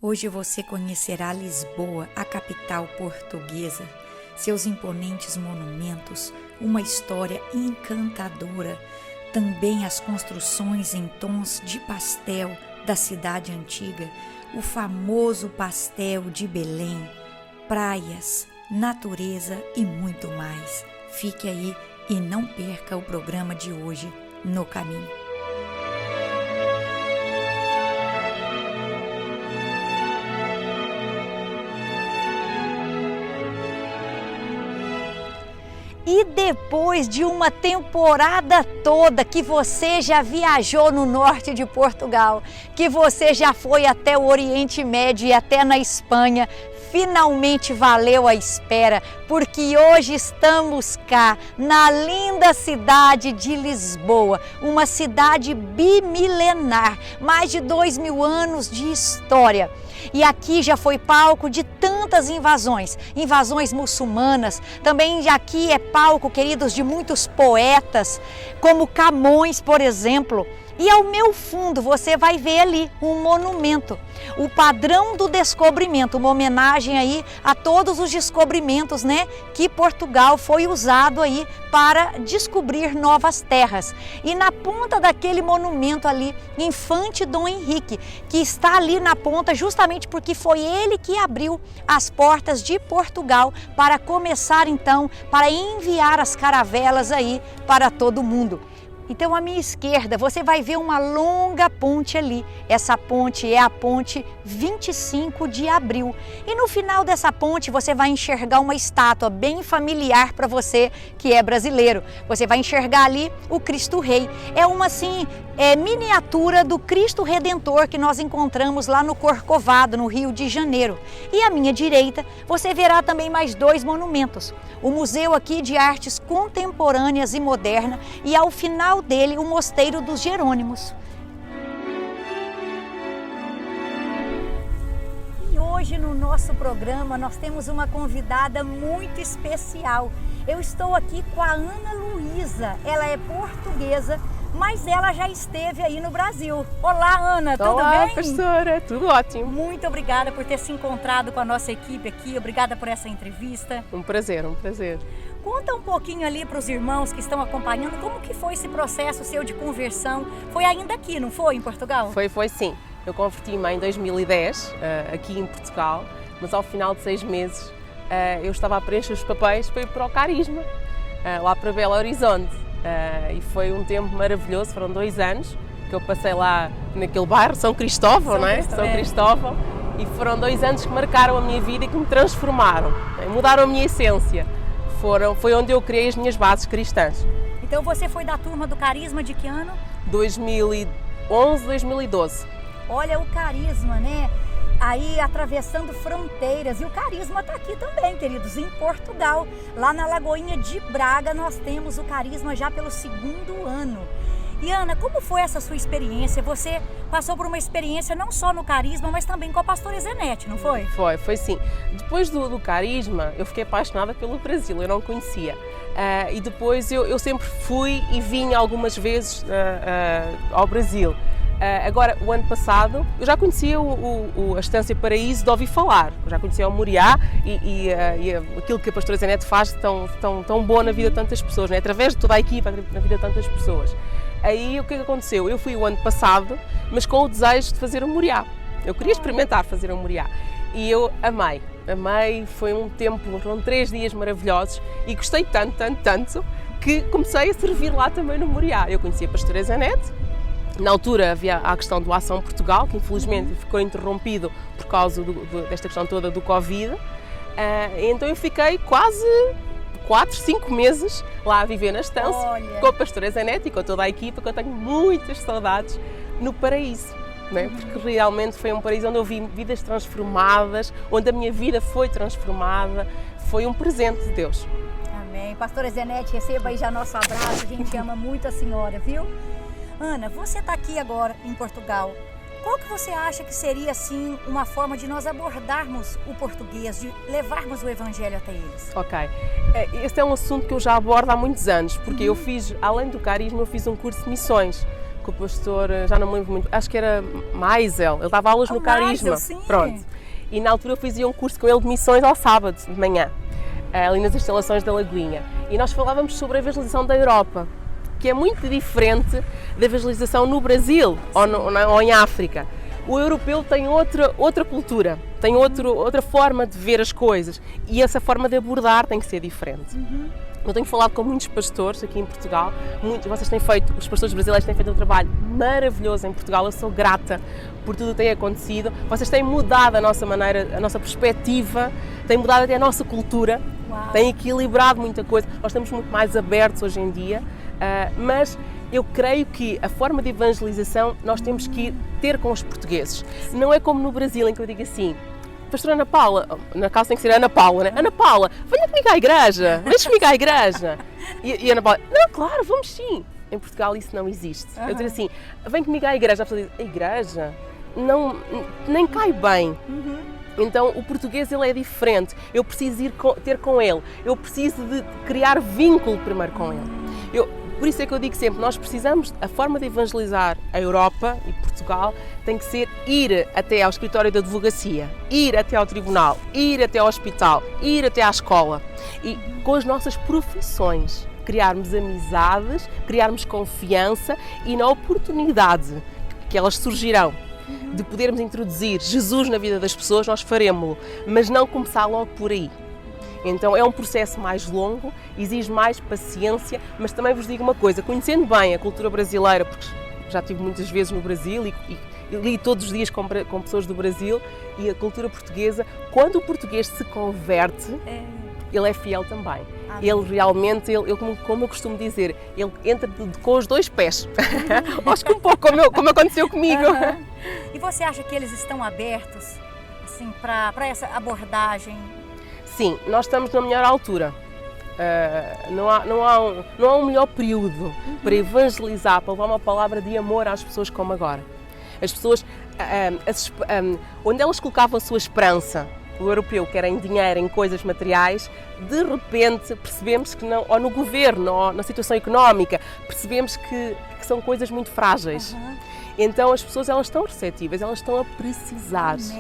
Hoje você conhecerá Lisboa, a capital portuguesa, seus imponentes monumentos, uma história encantadora, também as construções em tons de pastel da cidade antiga, o famoso pastel de Belém, praias, natureza e muito mais. Fique aí e não perca o programa de hoje, No Caminho. E depois de uma temporada toda que você já viajou no norte de Portugal, que você já foi até o Oriente Médio e até na Espanha, finalmente valeu a espera, porque hoje estamos cá na linda cidade de Lisboa, uma cidade bimilenar, mais de 2000 anos de história. E aqui já foi palco de tantas invasões muçulmanas, também aqui é palco, queridos, de muitos poetas, como Camões, por exemplo. E ao meu fundo você vai ver ali um monumento, o Padrão do Descobrimento, uma homenagem aí a todos os descobrimentos, né, que Portugal foi usado aí para descobrir novas terras. E na ponta daquele monumento ali, Infante Dom Henrique, que está ali na ponta justamente porque foi ele que abriu as portas de Portugal para começar então, para enviar as caravelas aí para todo mundo. Então, à minha esquerda, você vai ver uma longa ponte ali. Essa ponte é a ponte 25 de abril. E no final dessa ponte, você vai enxergar uma estátua bem familiar para você que é brasileiro. Você vai enxergar ali o Cristo Rei. É uma, assim, miniatura do Cristo Redentor que nós encontramos lá no Corcovado, no Rio de Janeiro. E à minha direita, você verá também mais dois monumentos. O Museu aqui de Artes Contemporâneas e Moderna e ao final dele o Mosteiro dos Jerônimos. E hoje no nosso programa nós temos uma convidada muito especial. Eu estou aqui com a Ana Luísa, ela é portuguesa, mas ela já esteve aí no Brasil. Olá, Ana, tudo bem? Olá, pastora, tudo ótimo. Muito obrigada por ter se encontrado com a nossa equipe aqui, obrigada por essa entrevista. Um prazer, um prazer. Conta um pouquinho ali para os irmãos que estão acompanhando, como que foi esse processo seu de conversão? Foi ainda aqui, não foi, em Portugal? Foi sim. Eu converti-me em 2010, aqui em Portugal, mas ao final de 6 meses eu estava a preencher os papéis para ir para o Carisma, lá para Belo Horizonte. E foi um tempo maravilhoso, foram 2 anos que eu passei lá naquele bairro, São Cristóvão, não é? São Cristóvão. E foram 2 anos que marcaram a minha vida e que me transformaram, mudaram a minha essência. Foi onde eu criei as minhas bases cristãs. Então você foi da turma do Carisma de que ano? 2011, 2012. Olha o Carisma, né? Aí atravessando fronteiras. E o Carisma está aqui também, queridos, em Portugal. Lá na Lagoinha de Braga nós temos o Carisma já pelo 2º ano. E Ana, como foi essa sua experiência? Você passou por uma experiência não só no Carisma, mas também com a pastora Zenete, não foi? Foi sim. Depois do Carisma, eu fiquei apaixonada pelo Brasil, eu não conhecia. E depois eu sempre fui e vim algumas vezes ao Brasil. Agora, o ano passado, eu já conhecia a Estância Paraíso de ouvir falar. Eu já conhecia o Moriá e aquilo que a pastora Zenete faz tão bom na vida de tantas pessoas, né? Através de toda a equipa, na vida de tantas pessoas. Aí o que aconteceu? Eu fui o ano passado, mas com o desejo de fazer o Moriá. Eu queria experimentar fazer o Moriá e eu amei, foi um tempo, foram 3 dias maravilhosos e gostei tanto que comecei a servir lá também no Moriá. Eu conheci a pastora Zenete. Na altura havia a questão do Ação Portugal, que infelizmente ficou interrompido por causa desta questão toda do Covid. Então eu fiquei quase 4, 5 meses lá a viver na Estância, com a pastora Zenete e com toda a equipa, que eu tenho muitas saudades no paraíso, não é? Porque realmente foi um paraíso onde eu vi vidas transformadas, onde a minha vida foi transformada, foi um presente de Deus. Amém. Pastora Zenete, receba aí já nosso abraço, a gente ama muito a senhora, viu? Ana, você está aqui agora em Portugal. Qual que você acha que seria, assim, uma forma de nós abordarmos o português, de levarmos o evangelho até eles? Ok. Este é um assunto que eu já abordo há muitos anos, porque eu fiz, além do Carisma, eu fiz um curso de missões com o pastor, já não me lembro muito, acho que era Maisel, ele dava aulas no Carisma. Maisel, sim. Pronto. E na altura eu fazia um curso com ele de missões ao sábado, de manhã, ali nas instalações da Lagoinha. E nós falávamos sobre a evangelização da Europa, que é muito diferente da evangelização no Brasil ou em África. O europeu tem outra cultura, tem outra forma de ver as coisas e essa forma de abordar tem que ser diferente. Eu tenho falado com muitos pastores aqui em Portugal, os pastores brasileiros têm feito um trabalho maravilhoso em Portugal, eu sou grata por tudo o que tem acontecido, vocês têm mudado a nossa maneira, a nossa perspectiva, têm mudado até a nossa cultura, têm equilibrado muita coisa, nós estamos muito mais abertos hoje em dia, mas eu creio que a forma de evangelização nós temos que ter com os portugueses, não é como no Brasil em que eu digo assim, pastora Ana Paula, na casa tem que ser Ana Paula, né? Ana Paula, venha comigo à igreja, vem comigo à igreja. E Ana Paula, não, claro, vamos sim. Em Portugal isso não existe. Eu digo assim, vem comigo à igreja, a pessoa diz, a igreja? Não, nem cai bem. Então o português ele é diferente, eu preciso ter com ele, eu preciso de criar vínculo primeiro com ele. Por isso é que eu digo sempre, nós precisamos, a forma de evangelizar a Europa e Portugal tem que ser ir até ao escritório da advocacia, ir até ao tribunal, ir até ao hospital, ir até à escola e com as nossas profissões, criarmos amizades, criarmos confiança e na oportunidade que elas surgirão de podermos introduzir Jesus na vida das pessoas, nós faremos-lo, mas não começar logo por aí. Então é um processo mais longo, exige mais paciência, mas também vos digo uma coisa, conhecendo bem a cultura brasileira, porque já estive muitas vezes no Brasil e li todos os dias com pessoas do Brasil, e a cultura portuguesa, quando o português se converte, ele é fiel também. Ele realmente, como eu costumo dizer, ele entra com os dois pés. Acho que um pouco como aconteceu comigo. E você acha que eles estão abertos assim, para essa abordagem? Sim, nós estamos na melhor altura. Não há um melhor período para evangelizar, para levar uma palavra de amor às pessoas como agora. As pessoas, onde elas colocavam a sua esperança, o europeu, que era em dinheiro, em coisas materiais, de repente percebemos que não, ou no governo, ou na situação económica, percebemos que são coisas muito frágeis. Então as pessoas elas estão receptivas, elas estão a precisar. As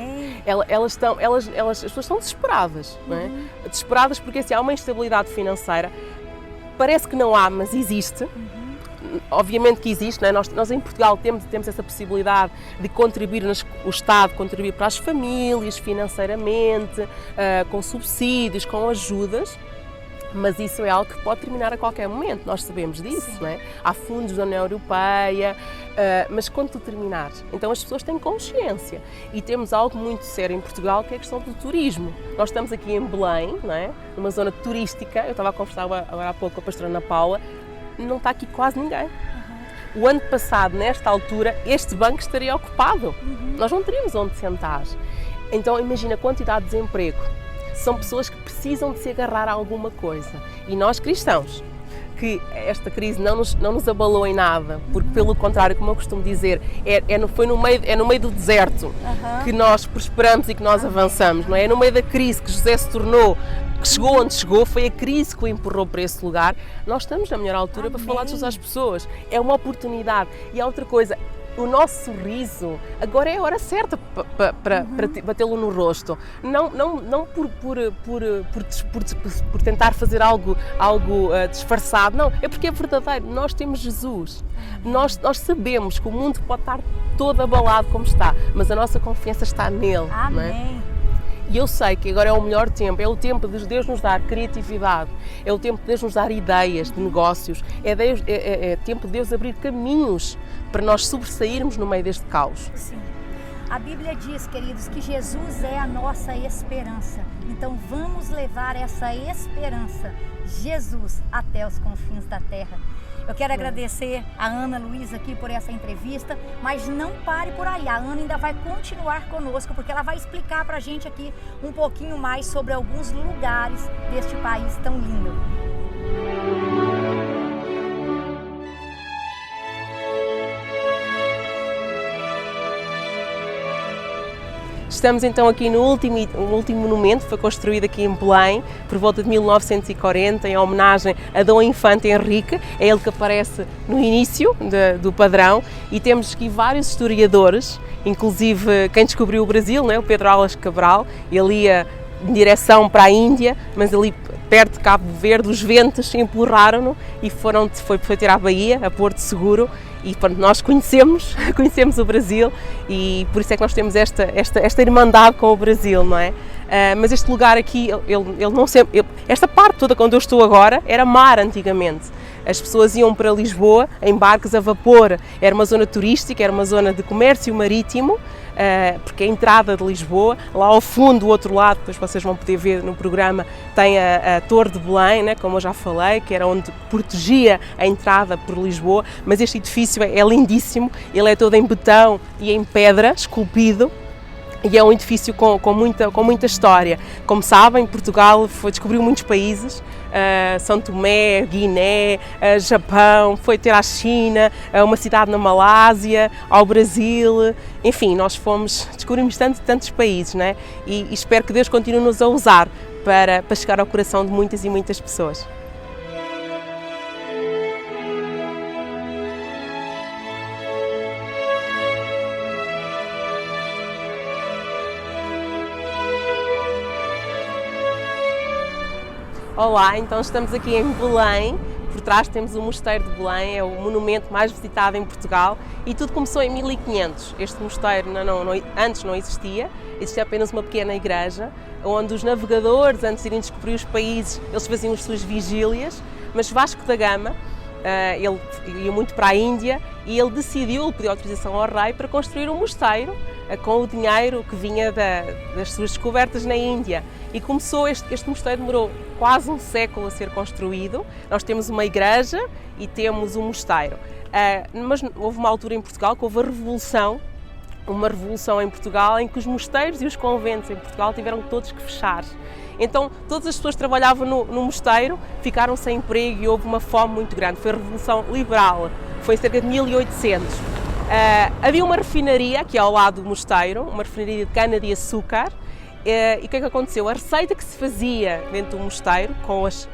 pessoas estão desesperadas, não é? Desesperadas porque assim, há uma instabilidade financeira, parece que não há, mas existe. Obviamente que existe, não é? Nós em Portugal temos essa possibilidade de contribuir, o Estado contribuir para as famílias financeiramente, com subsídios, com ajudas. Mas isso é algo que pode terminar a qualquer momento, nós sabemos disso, não é? Há fundos da União Europeia, mas quando tu terminares, então as pessoas têm consciência e temos algo muito sério em Portugal que é a questão do turismo. Nós estamos aqui em Belém, não é? Numa zona turística, eu estava a conversar agora há pouco com a pastora Ana Paula, não está aqui quase ninguém. O ano passado, nesta altura, este banco estaria ocupado, nós não teríamos onde sentar. Então imagina a quantidade de desemprego. São pessoas que precisam de se agarrar a alguma coisa. E nós cristãos, que esta crise não nos abalou em nada, porque pelo contrário, como eu costumo dizer, é no meio do deserto que nós prosperamos e que nós avançamos, não é? É no meio da crise que José se tornou, que chegou onde chegou, foi a crise que o empurrou para esse lugar. Nós estamos na melhor altura para falar de Jesus às pessoas. É uma oportunidade. E há outra coisa, o nosso sorriso, agora é a hora certa para batê-lo no rosto. Não por tentar fazer algo disfarçado, não, é porque é verdadeiro. Nós temos Jesus. Nós sabemos que o mundo pode estar todo abalado como está, mas a nossa confiança está nele. Amém. Não é? E eu sei que agora é o melhor tempo, é o tempo de Deus nos dar criatividade, é o tempo de Deus nos dar ideias de negócios, é tempo de Deus abrir caminhos para nós sobressairmos no meio deste caos. Sim. A Bíblia diz, queridos, que Jesus é a nossa esperança. Então vamos levar essa esperança, Jesus, até os confins da terra. Eu quero agradecer a Ana Luísa aqui por essa entrevista, mas não pare por aí, a Ana ainda vai continuar conosco, porque ela vai explicar para a gente aqui um pouquinho mais sobre alguns lugares deste país tão lindo. Estamos então aqui no último monumento, foi construído aqui em Belém, por volta de 1940, em homenagem a Dom Infante Henrique, é ele que aparece no início do padrão, e temos aqui vários historiadores, inclusive quem descobriu o Brasil, né, o Pedro Álvares Cabral, ele ia em direção para a Índia, mas ali perto de Cabo Verde os ventos empurraram-no e foi tirar a Bahia, a Porto Seguro, e pronto, nós conhecemos o Brasil, e por isso é que nós temos esta irmandade com o Brasil, não é? Mas este lugar aqui, ele não sempre, esta parte toda onde eu estou agora era mar antigamente. As pessoas iam para Lisboa em barcos a vapor, era uma zona turística, era uma zona de comércio marítimo, porque a entrada de Lisboa, lá ao fundo, do outro lado, depois vocês vão poder ver no programa, tem a Torre de Belém, né, como eu já falei, que era onde protegia a entrada por Lisboa, mas este edifício é lindíssimo, ele é todo em betão e em pedra, esculpido, e é um edifício com muita história. Como sabem, Portugal descobriu muitos países, São Tomé, Guiné, Japão, foi ter à China, uma cidade na Malásia, ao Brasil, enfim, nós descobrimos tantos países, né? E espero que Deus continue-nos a usar para chegar ao coração de muitas e muitas pessoas. Olá, então estamos aqui em Belém, por trás temos o Mosteiro de Belém, é o monumento mais visitado em Portugal, e tudo começou em 1500. Este mosteiro antes não existia apenas uma pequena igreja, onde os navegadores, antes de irem descobrir os países, eles faziam as suas vigílias, mas Vasco da Gama, ele ia muito para a Índia e ele pediu autorização ao rei para construir um mosteiro com o dinheiro que vinha das suas descobertas na Índia. E começou, este mosteiro demorou quase um século a ser construído. Nós temos uma igreja e temos um mosteiro. Mas houve uma altura em Portugal que houve uma revolução em Portugal, em que os mosteiros e os conventos em Portugal tiveram todos que fechar. Então todas as pessoas que trabalhavam no mosteiro ficaram sem emprego e houve uma fome muito grande. Foi a Revolução Liberal, foi em cerca de 1800. Havia uma refinaria aqui ao lado do mosteiro, uma refinaria de cana-de-açúcar, e o que é que aconteceu? A receita que se fazia dentro do mosteiro, com as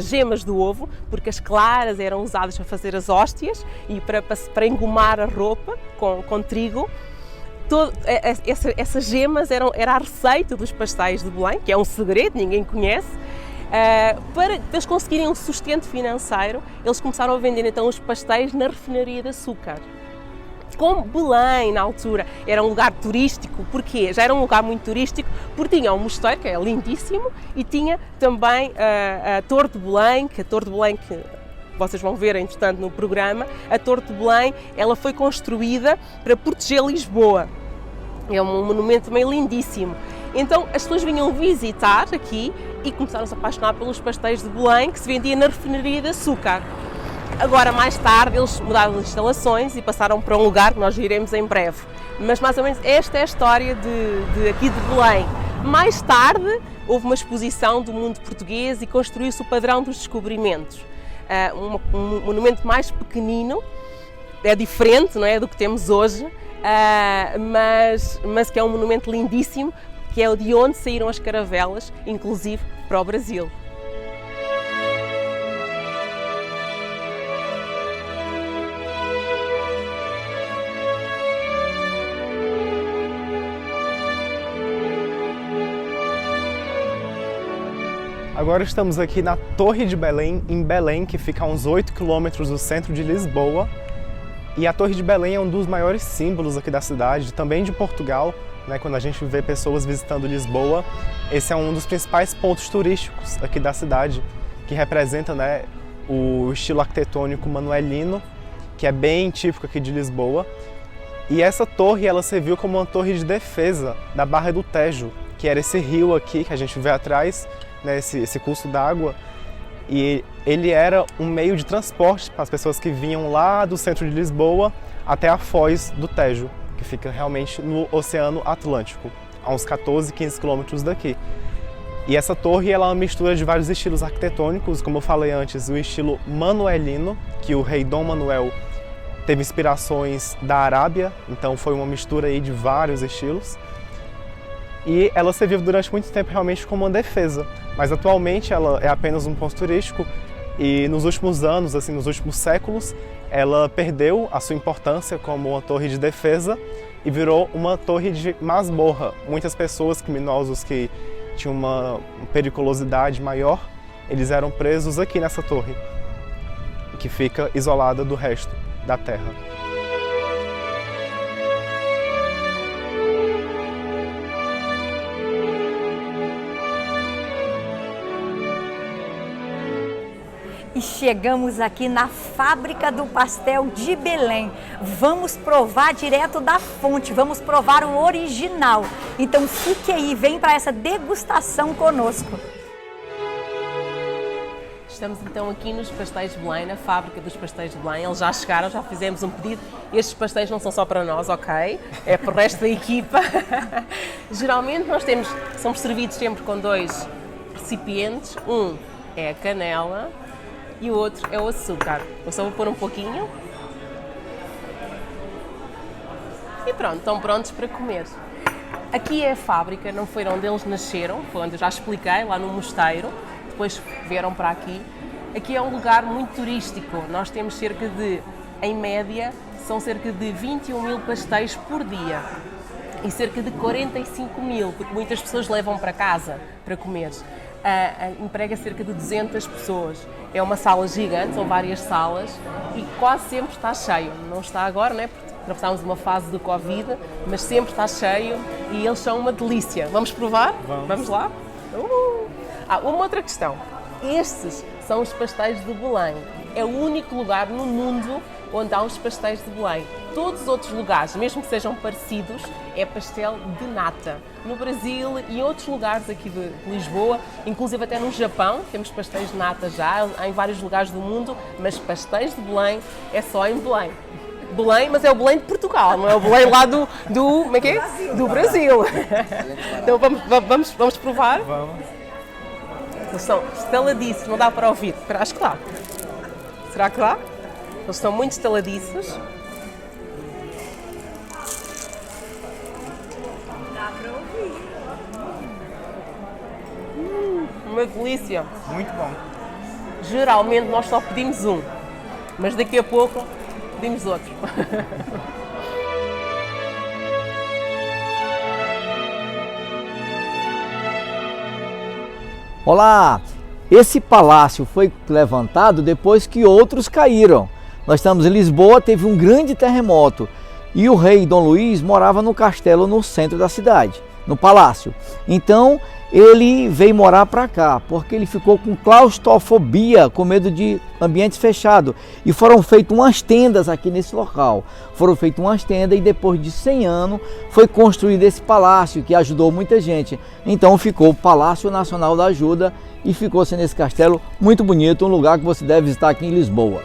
gemas do ovo, porque as claras eram usadas para fazer as hóstias e para engomar a roupa com trigo, essas gemas era a receita dos pastéis de Belém, que é um segredo, ninguém conhece. Para eles conseguirem um sustento financeiro, eles começaram a vender então os pastéis na refinaria de açúcar. Como Belém, na altura, era um lugar turístico, porquê? Já era um lugar muito turístico, porque tinha um mosteiro, que é lindíssimo, e tinha também a Torre de Belém, que vocês vão ver, entretanto, no programa. A Torre de Belém, ela foi construída para proteger Lisboa. É um monumento também lindíssimo. Então, as pessoas vinham visitar aqui e começaram a se apaixonar pelos pastéis de Belém, que se vendia na refinaria de açúcar. Agora, mais tarde, eles mudaram as instalações e passaram para um lugar que nós iremos em breve. Mas, mais ou menos, esta é a história aqui de Belém. Mais tarde, houve uma exposição do mundo português e construiu-se o padrão dos descobrimentos. Um monumento mais pequenino, é diferente, não é, do que temos hoje, mas que é um monumento lindíssimo, que é de onde saíram as caravelas, inclusive para o Brasil. Agora estamos aqui na Torre de Belém, em Belém, que fica a uns 8 quilômetros do centro de Lisboa. E a Torre de Belém é um dos maiores símbolos aqui da cidade, também de Portugal, né? Quando a gente vê pessoas visitando Lisboa, esse é um dos principais pontos turísticos aqui da cidade, que representa, né, o estilo arquitetônico manuelino, que é bem típico aqui de Lisboa. E essa torre, ela serviu como uma torre de defesa da Barra do Tejo, que era esse rio aqui que a gente vê atrás, né, esse curso d'água, e ele era um meio de transporte para as pessoas que vinham lá do centro de Lisboa até a foz do Tejo, que fica realmente no Oceano Atlântico, a uns 14, 15 quilômetros daqui. E essa torre, ela é uma mistura de vários estilos arquitetônicos, como eu falei antes, o estilo manuelino, que o rei Dom Manuel teve inspirações da Arábia, então foi uma mistura aí de vários estilos. e ela serviu durante muito tempo realmente como uma defesa, mas atualmente ela é apenas um ponto turístico e nos últimos anos, assim, nos últimos séculos, ela perdeu a sua importância como uma torre de defesa e virou uma torre de masmorra. Muitas pessoas, criminosos que tinham uma periculosidade maior, eles eram presos aqui nessa torre, que fica isolada do resto da terra. E chegamos aqui na fábrica do pastel de Belém. Vamos provar direto da fonte, vamos provar o original. Então fique aí, vem para essa degustação conosco. Estamos então aqui nos Pastéis de Belém, na fábrica dos Pastéis de Belém. Eles já chegaram, já fizemos um pedido. Estes pastéis não são só para nós, ok? É para o resto da equipa. Geralmente somos servidos sempre com 2 recipientes. Um é a canela e o outro é o açúcar. Eu só vou pôr um pouquinho. E pronto, estão prontos para comer. Aqui é a fábrica, não foi onde eles nasceram, foi onde eu já expliquei, lá no mosteiro. Depois vieram para aqui. Aqui é um lugar muito turístico. Nós temos cerca de, em média, são cerca de 21 mil pastéis por dia. E cerca de 45 mil, porque muitas pessoas levam para casa para comer. Emprega cerca de 200 pessoas. É uma sala gigante, são várias salas e quase sempre está cheio. Não está agora, né? Porque atravessámos uma fase do Covid, mas sempre está cheio e eles são uma delícia. Vamos provar? Vamos lá? Uma outra questão. Estes são os pastéis de Belém. É o único lugar no mundo onde há os pastéis de Belém. Todos os outros lugares, mesmo que sejam parecidos, é pastel de nata. No Brasil e em outros lugares aqui de Lisboa, inclusive até no Japão, temos pastéis de nata já, em vários lugares do mundo, mas pastéis de Belém é só em Belém. Belém, mas é o Belém de Portugal, não é o Belém lá como é que é? Do Brasil. Então vamos provar? Vamos. Eles são estaladiços, não dá para ouvir. Acho que dá. Será que dá? Eles estão muito estaladiços. Dá para ouvir. Uma delícia. Muito bom. Geralmente nós só pedimos um, mas daqui a pouco pedimos outro. Olá! Esse palácio foi levantado depois que outros caíram. Nós estamos em Lisboa, teve um grande terremoto e o rei Dom Luís morava no castelo no centro da cidade, no palácio. Então ele veio morar para cá porque ele ficou com claustrofobia, com medo de ambientes fechados. E foram feitas umas tendas aqui nesse local. Foram feitas umas tendas e depois de 100 anos foi construído esse palácio que ajudou muita gente. Então ficou o Palácio Nacional da Ajuda e ficou sendo esse castelo muito bonito, um lugar que você deve visitar aqui em Lisboa.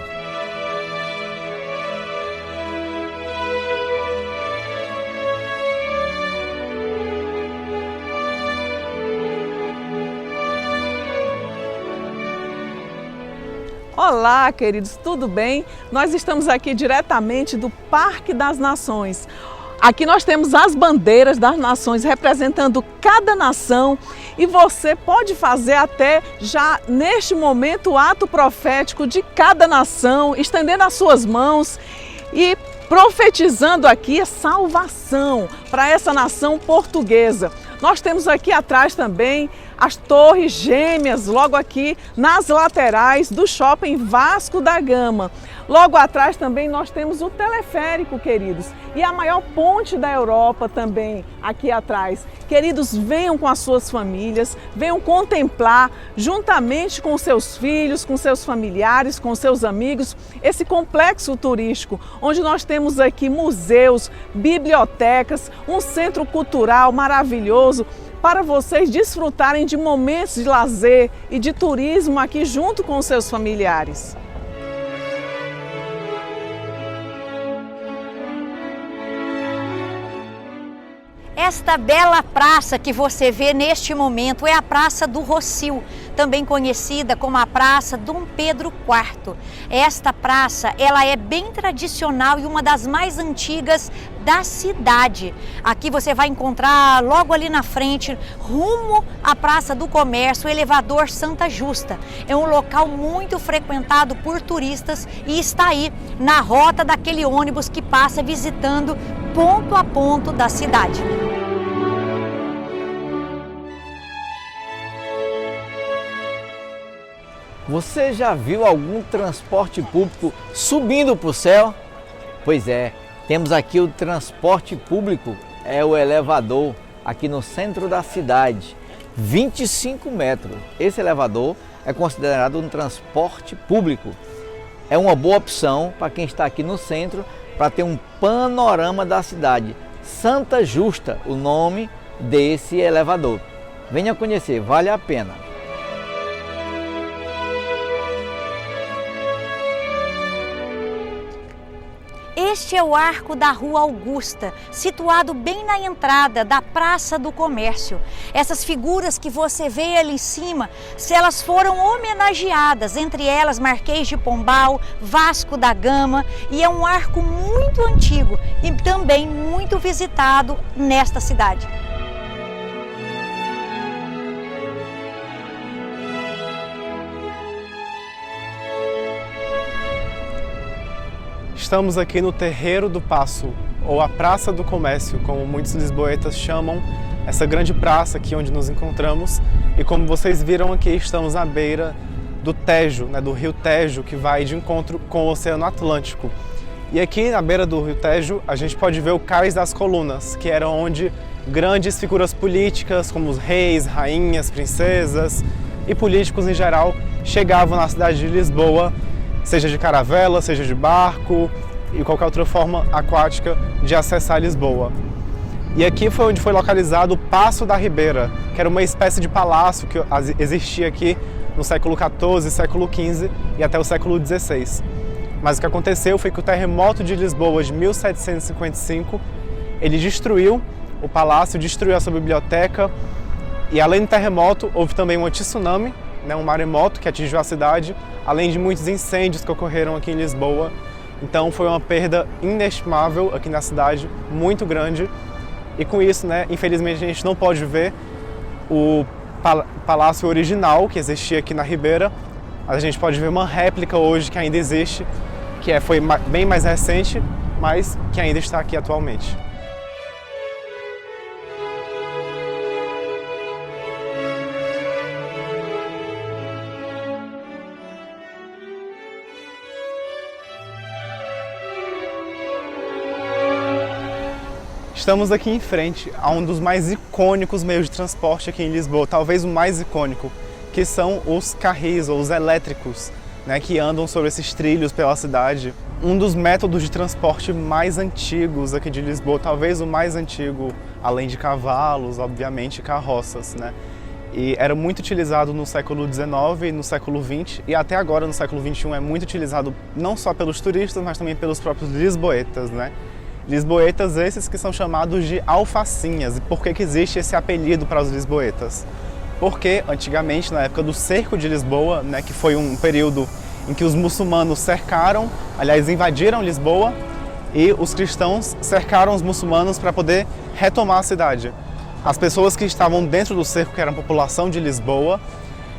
Olá, queridos, tudo bem? Nós estamos aqui diretamente do Parque das Nações. Aqui nós temos as bandeiras das nações representando cada nação e você pode fazer até já neste momento o ato profético de cada nação, estendendo as suas mãos e profetizando aqui a salvação para essa nação portuguesa. Nós temos aqui atrás também as torres gêmeas, logo aqui nas laterais do Shopping Vasco da Gama. Logo atrás também nós temos o teleférico, queridos, e a maior ponte da Europa também aqui atrás. Queridos, venham com as suas famílias, venham contemplar juntamente com seus filhos, com seus familiares, com seus amigos, esse complexo turístico, onde nós temos aqui museus, bibliotecas, um centro cultural maravilhoso, para vocês desfrutarem de momentos de lazer e de turismo aqui junto com os seus familiares. Esta bela praça que você vê neste momento é a Praça do Rossio. também conhecida como a Praça Dom Pedro IV. Esta praça, ela é bem tradicional e uma das mais antigas da cidade. Aqui você vai encontrar logo ali na frente, rumo à Praça do Comércio, o elevador Santa Justa. É um local muito frequentado por turistas e está aí na rota daquele ônibus que passa visitando ponto a ponto da cidade. Você já viu algum transporte público subindo para o céu? Pois é, temos aqui o transporte público, é o elevador, aqui no centro da cidade, 25 metros. Esse elevador é considerado um transporte público. É uma boa opção para quem está aqui no centro, para ter um panorama da cidade. Santa Justa, o nome desse elevador. Venha conhecer, vale a pena. Este é o arco da Rua Augusta, situado bem na entrada da Praça do Comércio. Essas figuras que você vê ali em cima, elas foram homenageadas, entre elas Marquês de Pombal, Vasco da Gama, e é um arco muito antigo e também muito visitado nesta cidade. Estamos aqui no Terreiro do Paço, ou a Praça do Comércio, como muitos lisboetas chamam essa grande praça aqui onde nos encontramos. E como vocês viram aqui, estamos à beira do Tejo, do rio Tejo, que vai de encontro com o Oceano Atlântico. E aqui na beira do rio Tejo, a gente pode ver o Cais das Colunas, que era onde grandes figuras políticas, como os reis, rainhas, princesas e políticos em geral, chegavam na cidade de Lisboa, seja de caravela, seja de barco e qualquer outra forma aquática de acessar Lisboa. E aqui foi onde foi localizado o Paço da Ribeira, que era uma espécie de palácio que existia aqui no século XIV, século XV e até o século XVI. Mas o que aconteceu foi que o terremoto de Lisboa de 1755, ele destruiu o palácio, destruiu essa biblioteca, e além do terremoto houve também um tsunami, um maremoto que atingiu a cidade, além de muitos incêndios que ocorreram aqui em Lisboa. Então foi uma perda inestimável aqui na cidade, muito grande. E com isso, infelizmente a gente não pode ver o palácio original que existia aqui na Ribeira. A gente pode ver uma réplica hoje que ainda existe, que foi bem mais recente, mas que ainda está aqui atualmente. Estamos aqui em frente a um dos mais icônicos meios de transporte aqui em Lisboa, talvez o mais icônico, que são os carris ou os elétricos, que andam sobre esses trilhos pela cidade. Um dos métodos de transporte mais antigos aqui de Lisboa, talvez o mais antigo, além de cavalos, obviamente, carroças, E era muito utilizado no século XIX e no século XX, e até agora no século XXI é muito utilizado não só pelos turistas, mas também pelos próprios lisboetas, Lisboetas esses que são chamados de alfacinhas. E por que existe esse apelido para os lisboetas? Porque antigamente, na época do cerco de Lisboa, que foi um período em que os muçulmanos cercaram, aliás, invadiram Lisboa, e os cristãos cercaram os muçulmanos para poder retomar a cidade. As pessoas que estavam dentro do cerco, que era a população de Lisboa,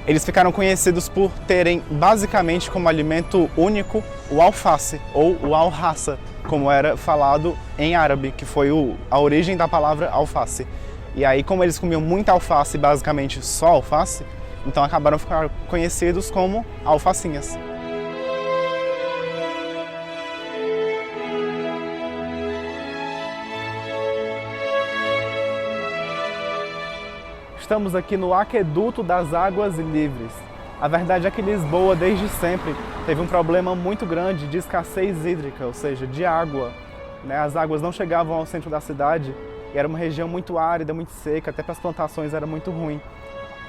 eles ficaram conhecidos por terem basicamente como alimento único o alface ou o alhaça, como era falado em árabe, que foi a origem da palavra alface. E aí, como eles comiam muita alface, basicamente só alface, então acabaram ficando conhecidos como alfacinhas. Estamos aqui no Aqueduto das Águas Livres. A verdade é que Lisboa, desde sempre, teve um problema muito grande de escassez hídrica, ou seja, de água. As águas não chegavam ao centro da cidade e era uma região muito árida, muito seca, até para as plantações era muito ruim.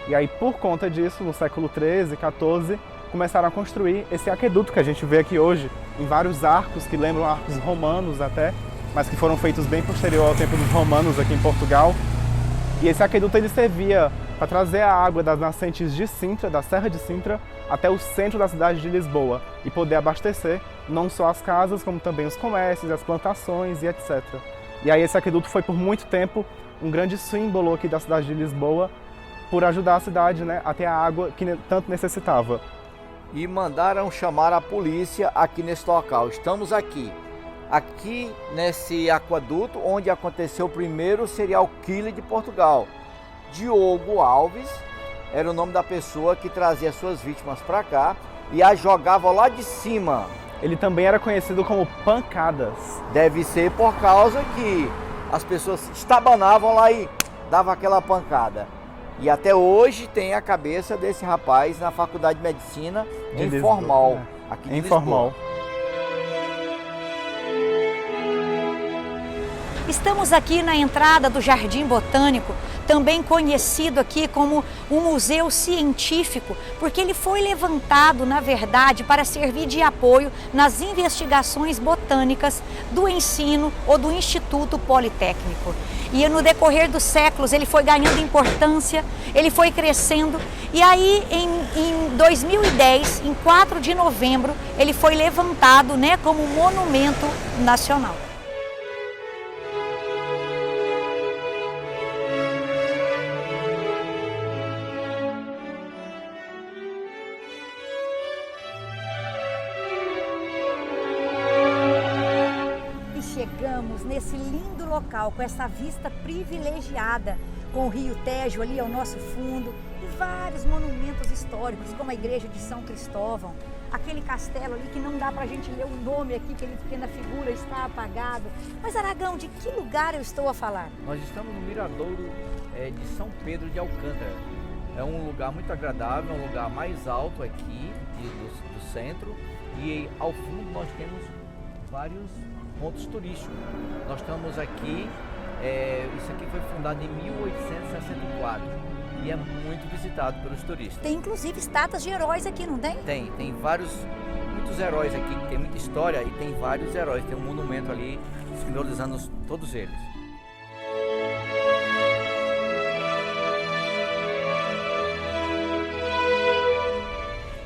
E aí, por conta disso, no século XIII, XIV, começaram a construir esse aqueduto que a gente vê aqui hoje, em vários arcos que lembram arcos romanos até, mas que foram feitos bem posterior ao tempo dos romanos aqui em Portugal. E esse aqueduto ele servia para trazer a água das nascentes de Sintra, da Serra de Sintra, até o centro da cidade de Lisboa e poder abastecer não só as casas, como também os comércios, as plantações e etc. E aí esse aqueduto foi por muito tempo um grande símbolo aqui da cidade de Lisboa, por ajudar a cidade, né, a ter a água que tanto necessitava. E mandaram chamar a polícia aqui nesse local. Estamos aqui nesse aqueduto onde aconteceu o primeiro serial killer de Portugal. Diogo Alves era o nome da pessoa que trazia suas vítimas para cá e as jogava lá de cima. Ele também era conhecido como pancadas. Deve ser por causa que as pessoas estabanavam lá e davam aquela pancada. E até hoje tem a cabeça desse rapaz na Faculdade de Medicina em Formal, aqui de Formal. Lisboa. Estamos aqui na entrada do Jardim Botânico, também conhecido aqui como um museu científico, porque ele foi levantado, na verdade, para servir de apoio nas investigações botânicas do ensino ou do Instituto Politécnico. E no decorrer dos séculos ele foi ganhando importância, ele foi crescendo e aí em 2010, em 4 de novembro, ele foi levantado, né, como monumento nacional. Chegamos nesse lindo local, com essa vista privilegiada, com o Rio Tejo ali ao nosso fundo e vários monumentos históricos, como a igreja de São Cristóvão, aquele castelo ali que não dá pra gente ler o nome aqui, aquele pequena figura está apagado. Mas Aragão, de que lugar eu estou a falar? Nós estamos no Miradouro de São Pedro de Alcântara. É um lugar muito agradável, é um lugar mais alto aqui do centro e ao fundo nós temos vários pontos turísticos. Nós estamos aqui, isso aqui foi fundado em 1864 e é muito visitado pelos turistas. Tem inclusive estátuas de heróis aqui, não tem? Tem muitos heróis aqui, tem muita história e tem vários heróis. Tem um monumento ali simbolizando todos eles.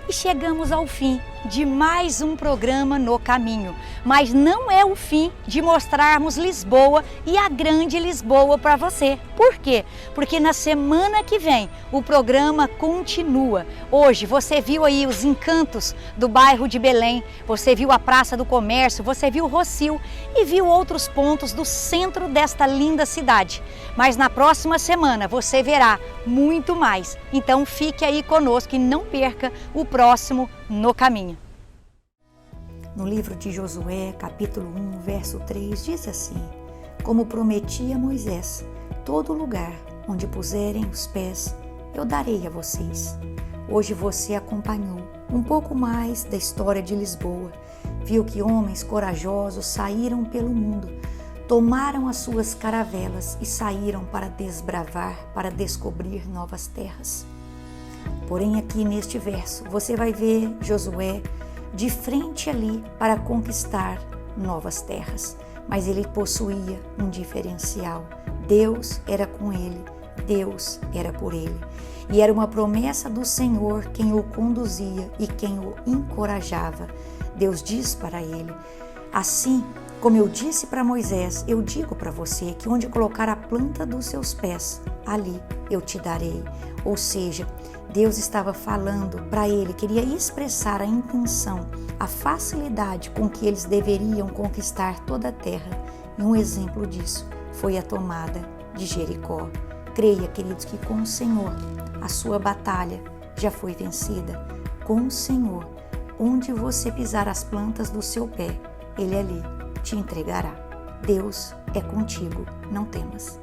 E chegamos ao fim de mais um programa No Caminho. Mas não é o fim de mostrarmos Lisboa e a grande Lisboa para você. Por quê? Porque na semana que vem o programa continua. Hoje você viu aí os encantos do bairro de Belém, você viu a Praça do Comércio, você viu Rossio e viu outros pontos do centro desta linda cidade. Mas na próxima semana você verá muito mais. Então fique aí conosco e não perca o próximo No Caminho. No livro de Josué, capítulo 1, verso 3, diz assim: como prometi a Moisés, todo lugar onde puserem os pés, eu darei a vocês. Hoje você acompanhou um pouco mais da história de Lisboa, viu que homens corajosos saíram pelo mundo, tomaram as suas caravelas e saíram para desbravar, para descobrir novas terras. Porém, aqui neste verso, você vai ver Josué de frente ali para conquistar novas terras. Mas ele possuía um diferencial. Deus era com ele, Deus era por ele. E era uma promessa do Senhor quem o conduzia e quem o encorajava. Deus diz para ele: assim como eu disse para Moisés, eu digo para você que onde colocar a planta dos seus pés, ali eu te darei. Ou seja, Deus estava falando para ele, queria expressar a intenção, a facilidade com que eles deveriam conquistar toda a terra. E um exemplo disso foi a tomada de Jericó. Creia, queridos, que com o Senhor a sua batalha já foi vencida. Com o Senhor, onde você pisar as plantas do seu pé, Ele ali te entregará. Deus é contigo, não temas.